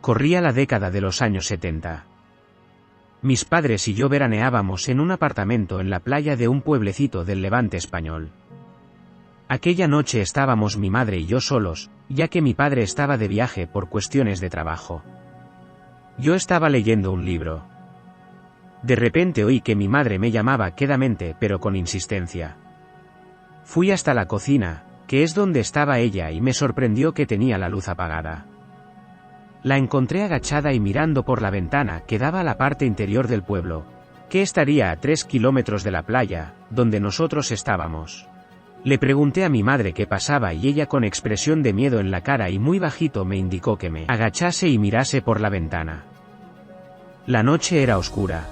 Corría la década de los años 70. Mis padres y yo veraneábamos en un apartamento en la playa de un pueblecito del Levante español. Aquella noche estábamos mi madre y yo solos, ya que mi padre estaba de viaje por cuestiones de trabajo. Yo estaba leyendo un libro. De repente oí que mi madre me llamaba quedamente pero con insistencia. Fui hasta la cocina, que es donde estaba ella, y me sorprendió que tenía la luz apagada. La encontré agachada y mirando por la ventana que daba a la parte interior del pueblo, que estaría a 3 kilómetros de la playa, donde nosotros estábamos. Le pregunté a mi madre qué pasaba y ella con expresión de miedo en la cara y muy bajito me indicó que me agachase y mirase por la ventana. La noche era oscura.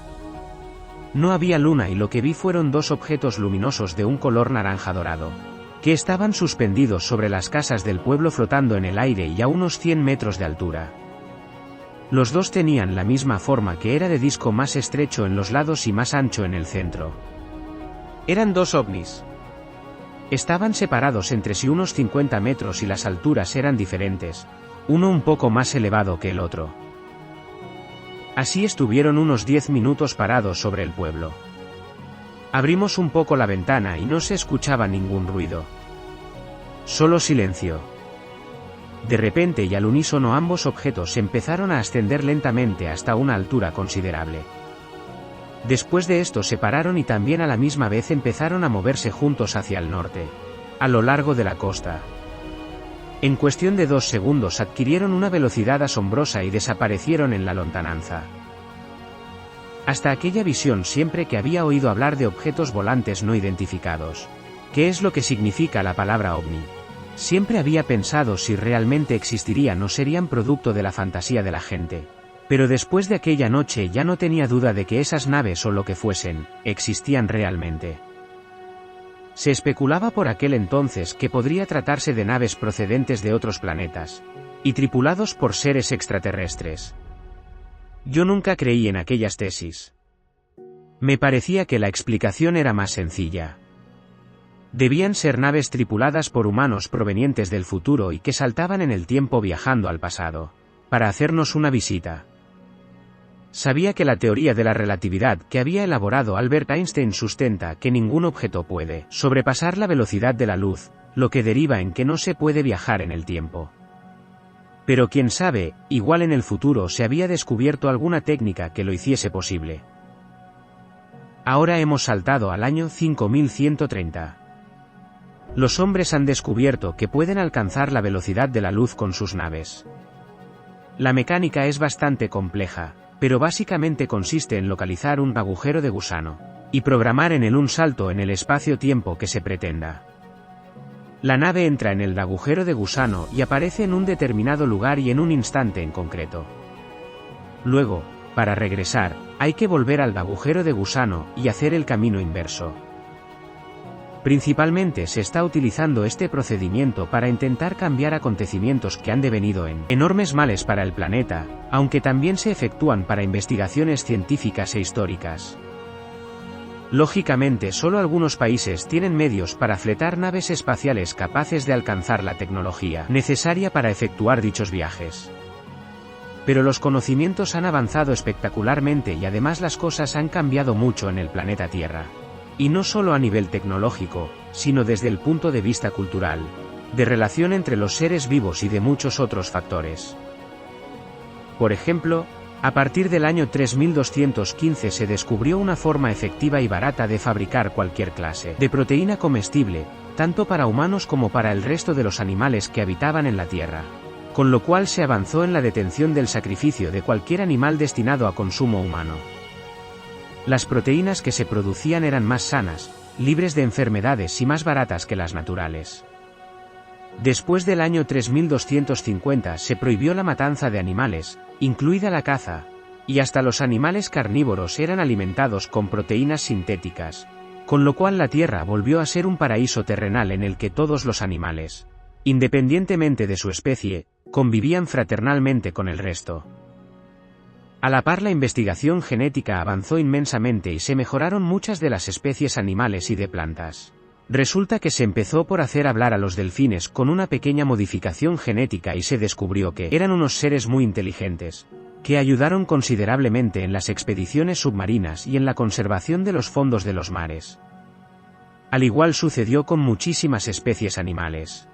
No había luna y lo que vi fueron dos objetos luminosos de un color naranja dorado, que estaban suspendidos sobre las casas del pueblo flotando en el aire y a unos 100 metros de altura. Los dos tenían la misma forma, que era de disco, más estrecho en los lados y más ancho en el centro. Eran dos ovnis. Estaban separados entre sí unos 50 metros y las alturas eran diferentes, uno un poco más elevado que el otro. Así estuvieron unos 10 minutos parados sobre el pueblo. Abrimos un poco la ventana y no se escuchaba ningún ruido. Solo silencio. De repente y al unísono ambos objetos empezaron a ascender lentamente hasta una altura considerable. Después de esto se pararon y también a la misma vez empezaron a moverse juntos hacia el norte, a lo largo de la costa. En cuestión de 2 segundos adquirieron una velocidad asombrosa y desaparecieron en la lontananza. Hasta aquella visión siempre que había oído hablar de objetos volantes no identificados, ¿qué es lo que significa la palabra ovni? Siempre había pensado si realmente existirían o serían producto de la fantasía de la gente. Pero después de aquella noche ya no tenía duda de que esas naves o lo que fuesen, existían realmente. Se especulaba por aquel entonces que podría tratarse de naves procedentes de otros planetas, y tripulados por seres extraterrestres. Yo nunca creí en aquellas tesis. Me parecía que la explicación era más sencilla. Debían ser naves tripuladas por humanos provenientes del futuro y que saltaban en el tiempo viajando al pasado, para hacernos una visita. Sabía que la teoría de la relatividad que había elaborado Albert Einstein sustenta que ningún objeto puede sobrepasar la velocidad de la luz, lo que deriva en que no se puede viajar en el tiempo. Pero quién sabe, igual en el futuro se había descubierto alguna técnica que lo hiciese posible. Ahora hemos saltado al año 5130. Los hombres han descubierto que pueden alcanzar la velocidad de la luz con sus naves. La mecánica es bastante compleja, pero básicamente consiste en localizar un agujero de gusano, y programar en él un salto en el espacio-tiempo que se pretenda. La nave entra en el agujero de gusano y aparece en un determinado lugar y en un instante en concreto. Luego, para regresar, hay que volver al agujero de gusano y hacer el camino inverso. Principalmente se está utilizando este procedimiento para intentar cambiar acontecimientos que han devenido en enormes males para el planeta, aunque también se efectúan para investigaciones científicas e históricas. Lógicamente, solo algunos países tienen medios para fletar naves espaciales capaces de alcanzar la tecnología necesaria para efectuar dichos viajes. Pero los conocimientos han avanzado espectacularmente y además las cosas han cambiado mucho en el planeta Tierra. Y no solo a nivel tecnológico, sino desde el punto de vista cultural, de relación entre los seres vivos y de muchos otros factores. Por ejemplo, a partir del año 3215 se descubrió una forma efectiva y barata de fabricar cualquier clase de proteína comestible, tanto para humanos como para el resto de los animales que habitaban en la Tierra, con lo cual se avanzó en la detención del sacrificio de cualquier animal destinado a consumo humano. Las proteínas que se producían eran más sanas, libres de enfermedades y más baratas que las naturales. Después del año 3250 se prohibió la matanza de animales, incluida la caza, y hasta los animales carnívoros eran alimentados con proteínas sintéticas, con lo cual la Tierra volvió a ser un paraíso terrenal en el que todos los animales, independientemente de su especie, convivían fraternalmente con el resto. A la par, la investigación genética avanzó inmensamente y se mejoraron muchas de las especies animales y de plantas. Resulta que se empezó por hacer hablar a los delfines con una pequeña modificación genética y se descubrió que eran unos seres muy inteligentes, que ayudaron considerablemente en las expediciones submarinas y en la conservación de los fondos de los mares. Al igual sucedió con muchísimas especies animales.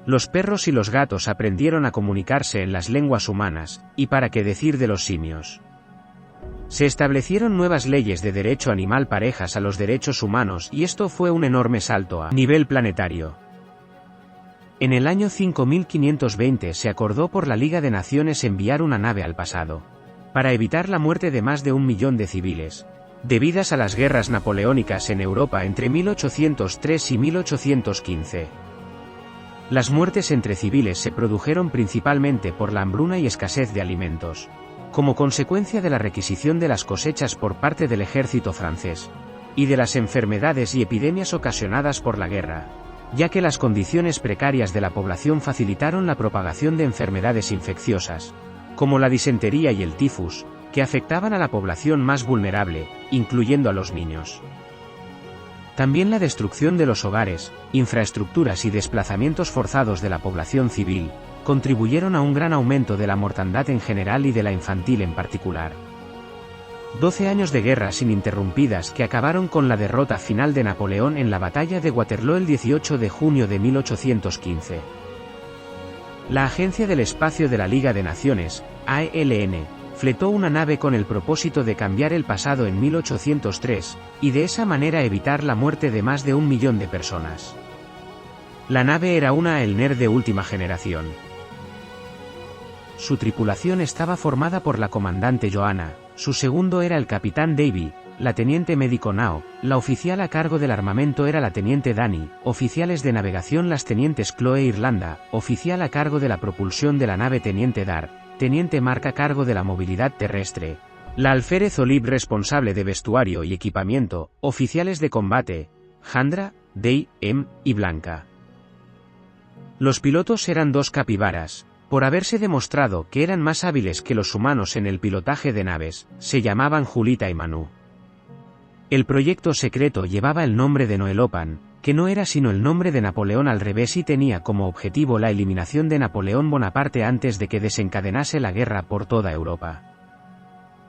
Los perros y los gatos aprendieron a comunicarse en las lenguas humanas, y para qué decir de los simios. Se establecieron nuevas leyes de derecho animal parejas a los derechos humanos y esto fue un enorme salto a nivel planetario. En el año 5520 se acordó por la Liga de Naciones enviar una nave al pasado, para evitar la muerte de más de 1 millón de civiles, debidas a las guerras napoleónicas en Europa entre 1803 y 1815. Las muertes entre civiles se produjeron principalmente por la hambruna y escasez de alimentos, como consecuencia de la requisición de las cosechas por parte del ejército francés, y de las enfermedades y epidemias ocasionadas por la guerra, ya que las condiciones precarias de la población facilitaron la propagación de enfermedades infecciosas, como la disentería y el tifus, que afectaban a la población más vulnerable, incluyendo a los niños. También la destrucción de los hogares, infraestructuras y desplazamientos forzados de la población civil, contribuyeron a un gran aumento de la mortandad en general y de la infantil en particular. 12 años de guerras ininterrumpidas que acabaron con la derrota final de Napoleón en la batalla de Waterloo el 18 de junio de 1815. La Agencia del Espacio de la Liga de Naciones, AELN, fletó una nave con el propósito de cambiar el pasado en 1803, y de esa manera evitar la muerte de más de 1 millón de personas. La nave era una Elner de última generación. Su tripulación estaba formada por la comandante Joanna, su segundo era el capitán Davy, la teniente médico Nao, la oficial a cargo del armamento era la teniente Dani, oficiales de navegación las tenientes Chloe e Irlanda, oficial a cargo de la propulsión de la nave teniente Dar, teniente Mark a cargo de la movilidad terrestre, la alférez Olive responsable de vestuario y equipamiento, oficiales de combate, Jandra, Day, y Blanca. Los pilotos eran 2 capibaras. Por haberse demostrado que eran más hábiles que los humanos en el pilotaje de naves, se llamaban Julita y Manu. El proyecto secreto llevaba el nombre de Noelopan, que no era sino el nombre de Napoleón al revés y tenía como objetivo la eliminación de Napoleón Bonaparte antes de que desencadenase la guerra por toda Europa.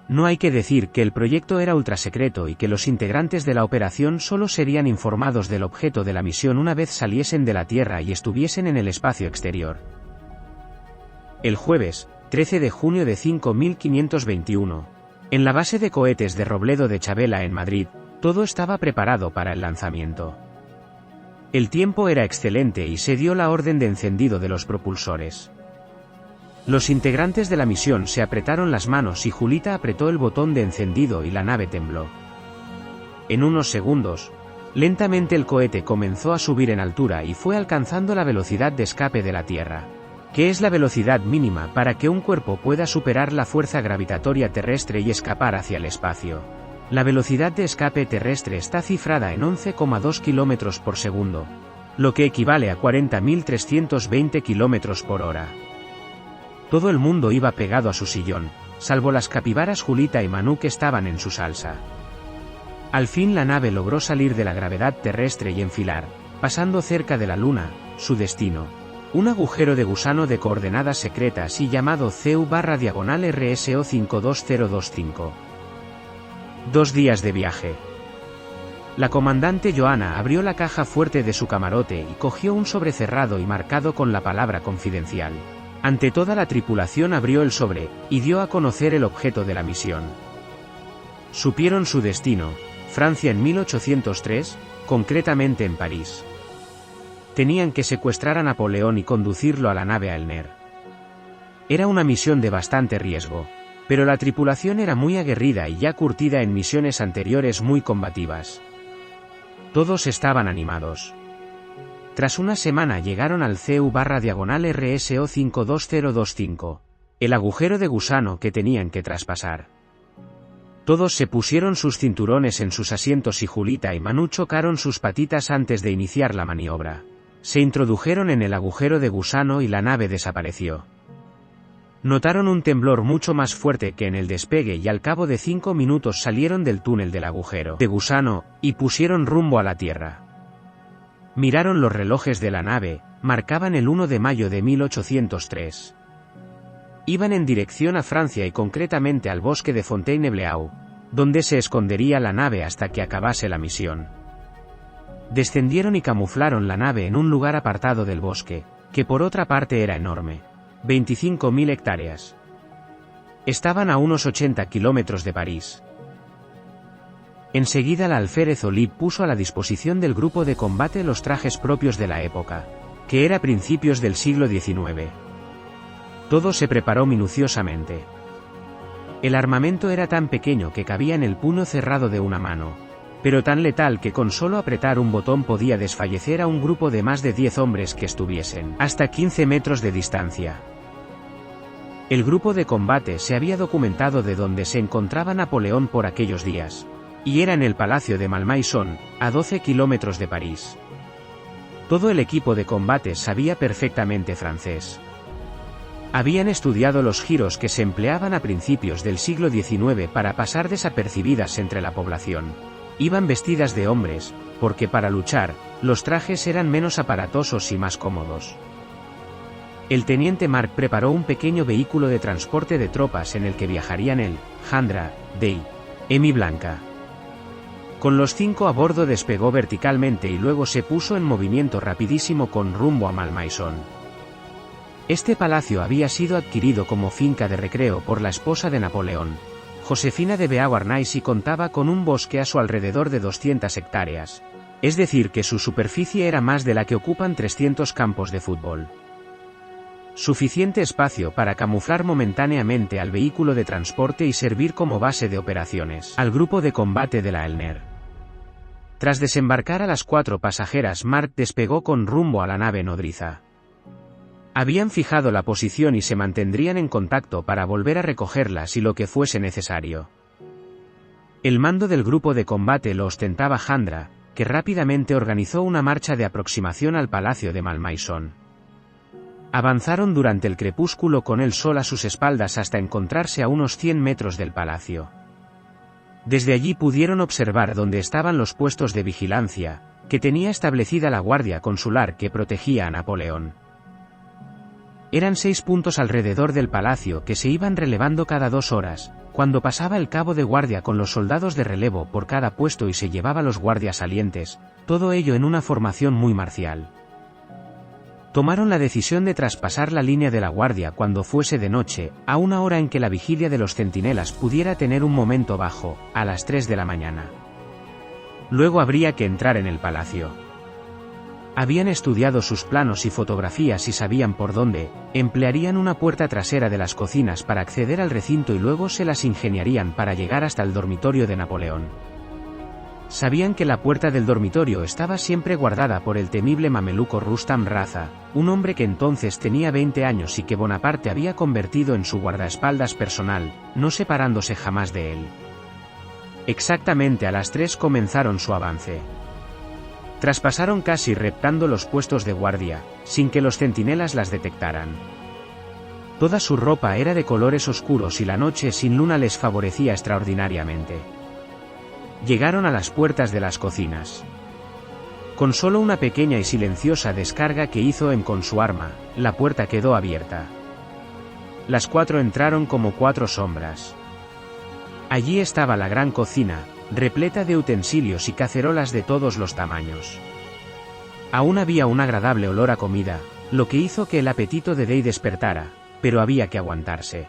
No hay que decir que el proyecto era ultrasecreto y que los integrantes de la operación solo serían informados del objeto de la misión una vez saliesen de la Tierra y estuviesen en el espacio exterior. El jueves, 13 de junio de 5521, en la base de cohetes de Robledo de Chabela en Madrid, todo estaba preparado para el lanzamiento. El tiempo era excelente y se dio la orden de encendido de los propulsores. Los integrantes de la misión se apretaron las manos y Julita apretó el botón de encendido y la nave tembló. En unos segundos, lentamente el cohete comenzó a subir en altura y fue alcanzando la velocidad de escape de la Tierra, que es la velocidad mínima para que un cuerpo pueda superar la fuerza gravitatoria terrestre y escapar hacia el espacio. La velocidad de escape terrestre está cifrada en 11,2 km por segundo, lo que equivale a 40.320 km por hora. Todo el mundo iba pegado a su sillón, salvo las capibaras Julita y Manu que estaban en su salsa. Al fin la nave logró salir de la gravedad terrestre y enfilar, pasando cerca de la Luna, su destino. Un agujero de gusano de coordenadas secretas y llamado CU/RSO 52025. 2 días de viaje. La comandante Joanna abrió la caja fuerte de su camarote y cogió un sobre cerrado y marcado con la palabra confidencial. Ante toda la tripulación abrió el sobre, y dio a conocer el objeto de la misión. Supieron su destino, Francia en 1803, concretamente en París. Tenían que secuestrar a Napoleón y conducirlo a la nave Elner. Era una misión de bastante riesgo, pero la tripulación era muy aguerrida y ya curtida en misiones anteriores muy combativas. Todos estaban animados. Tras una semana llegaron al CU/RSO 52025, el agujero de gusano que tenían que traspasar. Todos se pusieron sus cinturones en sus asientos y Julita y Manu chocaron sus patitas antes de iniciar la maniobra. Se introdujeron en el agujero de gusano y la nave desapareció. Notaron un temblor mucho más fuerte que en el despegue y al cabo de 5 minutos salieron del túnel del agujero de gusano, y pusieron rumbo a la Tierra. Miraron los relojes de la nave, marcaban el 1 de mayo de 1803. Iban en dirección a Francia y concretamente al bosque de Fontainebleau, donde se escondería la nave hasta que acabase la misión. Descendieron y camuflaron la nave en un lugar apartado del bosque, que por otra parte era enorme. 25.000 hectáreas. Estaban a unos 80 kilómetros de París. Enseguida la alférez Olip puso a la disposición del grupo de combate los trajes propios de la época, que era principios del siglo XIX. Todo se preparó minuciosamente. El armamento era tan pequeño que cabía en el puño cerrado de una mano, pero tan letal que con solo apretar un botón podía desfallecer a un grupo de más de 10 hombres que estuviesen hasta 15 metros de distancia. El grupo de combate se había documentado de dónde se encontraba Napoleón por aquellos días, y era en el Palacio de Malmaison, a 12 kilómetros de París. Todo el equipo de combate sabía perfectamente francés. Habían estudiado los giros que se empleaban a principios del siglo XIX para pasar desapercibidas entre la población. Iban vestidas de hombres, porque para luchar, los trajes eran menos aparatosos y más cómodos. El teniente Marc preparó un pequeño vehículo de transporte de tropas en el que viajarían él, Jandra, Day, Emi Blanca. Con los 5 a bordo despegó verticalmente y luego se puso en movimiento rapidísimo con rumbo a Malmaison. Este palacio había sido adquirido como finca de recreo por la esposa de Napoleón, Josefina de Beauharnais, y contaba con un bosque a su alrededor de 200 hectáreas, es decir que su superficie era más de la que ocupan 300 campos de fútbol. Suficiente espacio para camuflar momentáneamente al vehículo de transporte y servir como base de operaciones al grupo de combate de la Elner. Tras desembarcar a las 4 pasajeras, Marc despegó con rumbo a la nave nodriza. Habían fijado la posición y se mantendrían en contacto para volver a recogerla si lo que fuese necesario. El mando del grupo de combate lo ostentaba Jandra, que rápidamente organizó una marcha de aproximación al Palacio de Malmaison. Avanzaron durante el crepúsculo con el sol a sus espaldas hasta encontrarse a unos 100 metros del palacio. Desde allí pudieron observar dónde estaban los puestos de vigilancia, que tenía establecida la guardia consular que protegía a Napoleón. Eran 6 puntos alrededor del palacio que se iban relevando cada 2 horas, cuando pasaba el cabo de guardia con los soldados de relevo por cada puesto y se llevaba los guardias salientes, todo ello en una formación muy marcial. Tomaron la decisión de traspasar la línea de la guardia cuando fuese de noche, a una hora en que la vigilia de los centinelas pudiera tener un momento bajo, a las 3 de la mañana. Luego habría que entrar en el palacio. Habían estudiado sus planos y fotografías y sabían por dónde. Emplearían una puerta trasera de las cocinas para acceder al recinto y luego se las ingeniarían para llegar hasta el dormitorio de Napoleón. Sabían que la puerta del dormitorio estaba siempre guardada por el temible mameluco Rustam Raza, un hombre que entonces tenía 20 años y que Bonaparte había convertido en su guardaespaldas personal, no separándose jamás de él. Exactamente a las 3 comenzaron su avance. Traspasaron casi reptando los puestos de guardia, sin que los centinelas las detectaran. Toda su ropa era de colores oscuros y la noche sin luna les favorecía extraordinariamente. Llegaron a las puertas de las cocinas. Con solo una pequeña y silenciosa descarga que hizo con su arma, la puerta quedó abierta. Las 4 entraron como 4 sombras. Allí estaba la gran cocina, repleta de utensilios y cacerolas de todos los tamaños. Aún había un agradable olor a comida, lo que hizo que el apetito de Day despertara, pero había que aguantarse.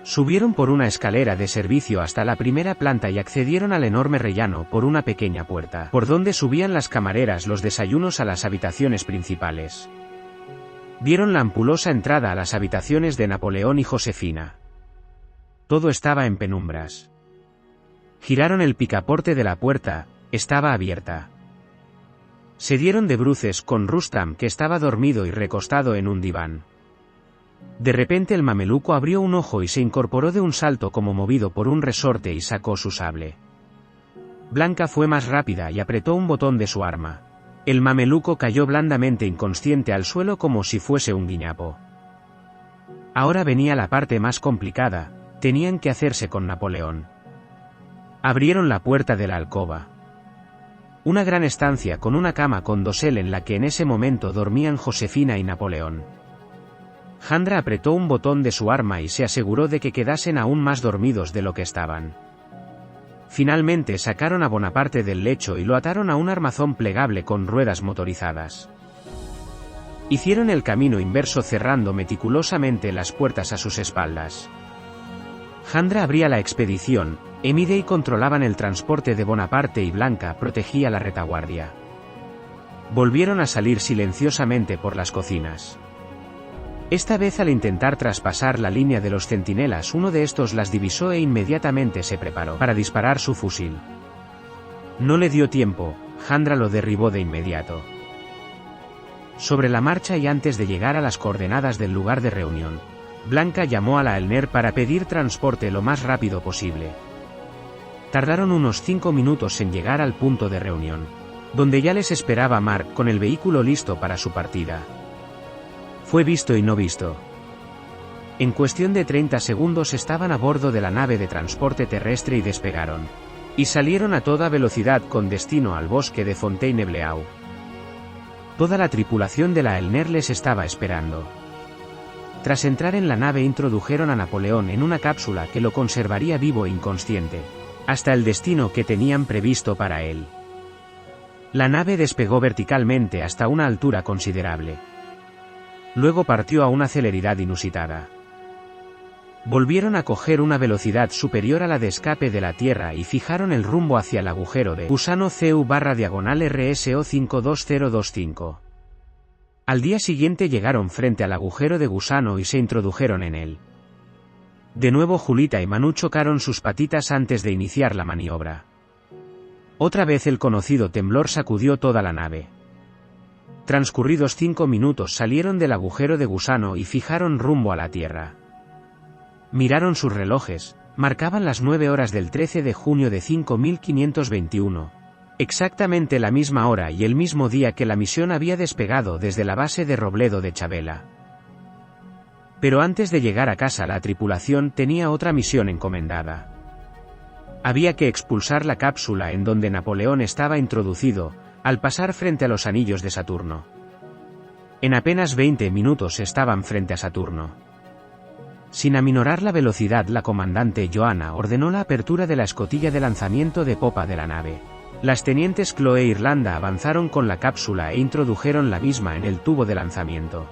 Subieron por una escalera de servicio hasta la primera planta y accedieron al enorme rellano por una pequeña puerta, por donde subían las camareras los desayunos a las habitaciones principales. Dieron la ampulosa entrada a las habitaciones de Napoleón y Josefina. Todo estaba en penumbras. Giraron el picaporte de la puerta, estaba abierta. Se dieron de bruces con Rustam, que estaba dormido y recostado en un diván. De repente el mameluco abrió un ojo y se incorporó de un salto como movido por un resorte y sacó su sable. Blanca fue más rápida y apretó un botón de su arma. El mameluco cayó blandamente inconsciente al suelo como si fuese un guiñapo. Ahora venía la parte más complicada, tenían que hacerse con Napoleón. Abrieron la puerta de la alcoba. Una gran estancia con una cama con dosel en la que en ese momento dormían Josefina y Napoleón. Jandra apretó un botón de su arma y se aseguró de que quedasen aún más dormidos de lo que estaban. Finalmente sacaron a Bonaparte del lecho y lo ataron a un armazón plegable con ruedas motorizadas. Hicieron el camino inverso cerrando meticulosamente las puertas a sus espaldas. Jandra abría la expedición, Emidey controlaban el transporte de Bonaparte y Blanca protegía la retaguardia. Volvieron a salir silenciosamente por las cocinas. Esta vez al intentar traspasar la línea de los centinelas uno de estos las divisó e inmediatamente se preparó para disparar su fusil. No le dio tiempo, Jandra lo derribó de inmediato. Sobre la marcha y antes de llegar a las coordenadas del lugar de reunión, Blanca llamó a la Elner para pedir transporte lo más rápido posible. Tardaron unos 5 minutos en llegar al punto de reunión, donde ya les esperaba Mark con el vehículo listo para su partida. Fue visto y no visto. En cuestión de 30 segundos estaban a bordo de la nave de transporte terrestre y despegaron. Y salieron a toda velocidad con destino al bosque de Fontainebleau. Toda la tripulación de la Elner les estaba esperando. Tras entrar en la nave introdujeron a Napoleón en una cápsula que lo conservaría vivo e inconsciente, hasta el destino que tenían previsto para él. La nave despegó verticalmente hasta una altura considerable. Luego partió a una celeridad inusitada. Volvieron a coger una velocidad superior a la de escape de la Tierra y fijaron el rumbo hacia el agujero de gusano CU/RSO 52025. Al día siguiente llegaron frente al agujero de gusano y se introdujeron en él. De nuevo Julita y Manu chocaron sus patitas antes de iniciar la maniobra. Otra vez el conocido temblor sacudió toda la nave. Transcurridos 5 minutos salieron del agujero de gusano y fijaron rumbo a la Tierra. Miraron sus relojes, marcaban las 9 horas del 13 de junio de 5521. Exactamente la misma hora y el mismo día que la misión había despegado desde la base de Robledo de Chabela. Pero antes de llegar a casa la tripulación tenía otra misión encomendada. Había que expulsar la cápsula en donde Napoleón estaba introducido, al pasar frente a los anillos de Saturno. En apenas 20 minutos estaban frente a Saturno. Sin aminorar la velocidad, la comandante Joanna ordenó la apertura de la escotilla de lanzamiento de popa de la nave. Las tenientes Chloe e Irlanda avanzaron con la cápsula e introdujeron la misma en el tubo de lanzamiento.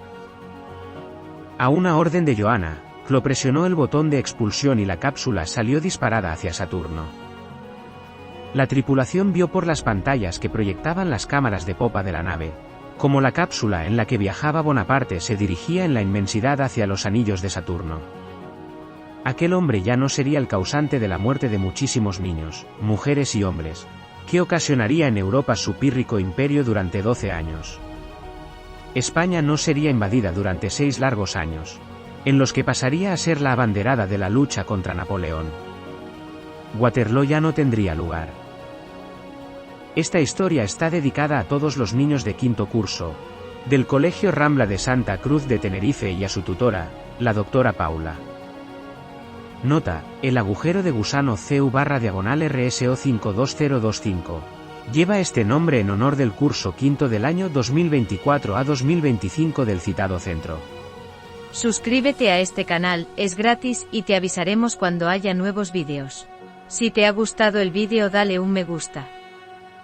A una orden de Joanna, Chloe presionó el botón de expulsión y la cápsula salió disparada hacia Saturno. La tripulación vio por las pantallas que proyectaban las cámaras de popa de la nave, como la cápsula en la que viajaba Bonaparte se dirigía en la inmensidad hacia los anillos de Saturno. Aquel hombre ya no sería el causante de la muerte de muchísimos niños, mujeres y hombres, que ocasionaría en Europa su pírrico imperio durante 12 años. España no sería invadida durante 6 largos años, en los que pasaría a ser la abanderada de la lucha contra Napoleón. Waterloo ya no tendría lugar. Esta historia está dedicada a todos los niños de quinto curso, del Colegio Rambla de Santa Cruz de Tenerife y a su tutora, la doctora Paula. Nota: el agujero de gusano CU/RSO 52025. Lleva este nombre en honor del curso quinto del año 2024 a 2025 del citado centro. Suscríbete a este canal, es gratis y te avisaremos cuando haya nuevos vídeos. Si te ha gustado el vídeo dale un me gusta.